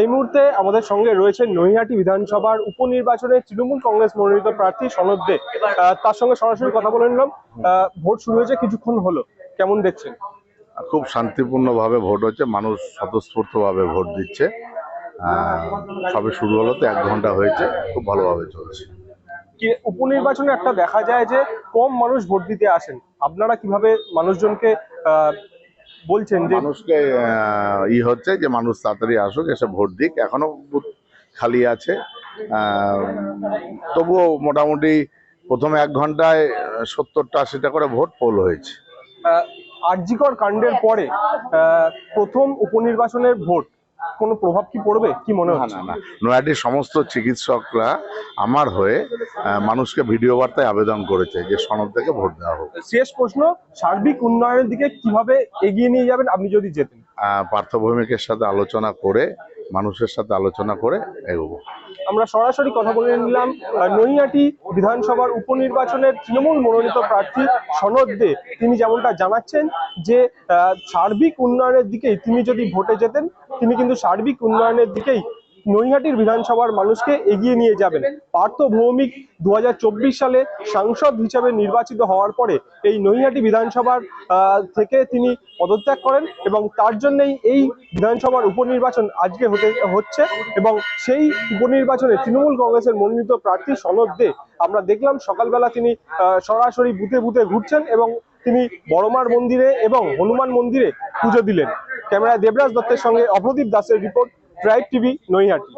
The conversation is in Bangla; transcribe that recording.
এই মুহূর্তে আমাদের সঙ্গে রয়েছে নৈহাটি বিধানসভার উপনির্বাচনে তৃণমূল কংগ্রেস মনোনীত প্রার্থী সনদ দে। তার সঙ্গে সরাসরি কথা বলে নিলাম। ভোট শুরু হয়েছে, কিছুক্ষণ হলো, কেমন দেখছেন? খুব শান্তিপূর্ণভাবে ভোট হচ্ছে, মানুষ স্বতঃস্ফূর্তভাবে ভোট দিচ্ছে। সবে শুরু হলো, তো 1 ঘন্টা হয়েছে, খুব ভালোভাবে চলছে। উপনির্বাচনে একটা দেখা যায় যে কম মানুষ ভোট দিতে আসেন, আপনারা কিভাবে মানুষজনকে বলছেন যে মানুষকে হচ্ছে যে মানুষ তাড়াতাড়ি আসুক, এসে ভোট দিক। এখনো বুথ খালি আছে, তবুও মোটামুটি প্রথমে 1 ঘন্টায় 70টা 80টা করে ভোট পোল হয়েছে। আরজিকর কাণ্ডের পরে প্রথম উপনির্বাচনের ভোট কোনো প্রভাব কি পড়বে, কি মনে হচ্ছে? না, নৈহাটির সমস্ত চিকিৎসকরা আমার হয়ে মানুষকে ভিডিও বার্তায় আবেদন করেছে যে সনদ থেকে ভোট দেওয়া হোক। শেষ প্রশ্ন, সার্বিক উন্নয়নের দিকে কিভাবে এগিয়ে নিয়ে যাবেন আপনি যদি যেতেন? পার্থ ভৌমিকের সাথে আলোচনা করে, মানুষের সাথে আলোচনা করে এগোবো। আমরা সরাসরি কথা বলে নিলাম নৈহাটি বিধানসভার উপনির্বাচনের তৃণমূল মনোনীত প্রার্থী সনদ দে। তিনি যেমনটা জানাচ্ছেন যে সার্বিক উন্নয়নের দিকেই তিনি যদি ভোটে যেতেন, তিনি কিন্তু সার্বিক উন্নয়নের দিকেই নৈহাটির বিধানসভার মানুষকে এগিয়ে নিয়ে যাবেন। পার্থ ভৌমিক 2024 সালে সাংসদ হিসেবে নির্বাচিত হওয়ার পরে এই নৈহাটি বিধানসভার থেকে তিনি পদত্যাগ করেন এবং তার জন্যই এই বিধানসভার উপনির্বাচন আজকে হচ্ছে এবং সেই উপনির্বাচনে তৃণমূল কংগ্রেসের মনোনীত প্রার্থী সনদ দে আমরা দেখলাম সকালবেলা তিনি সরাসরি বুথে বুথে ঘুরছেন এবং তিনি বড়মার মন্দিরে এবং হনুমান মন্দিরে পুজো দিলেন। ক্যামেরায় দেবরাজ দত্তের সঙ্গে অভ্রদীপ দাসের রিপোর্ট, ট্রাইব টিভি, নৈহাটি।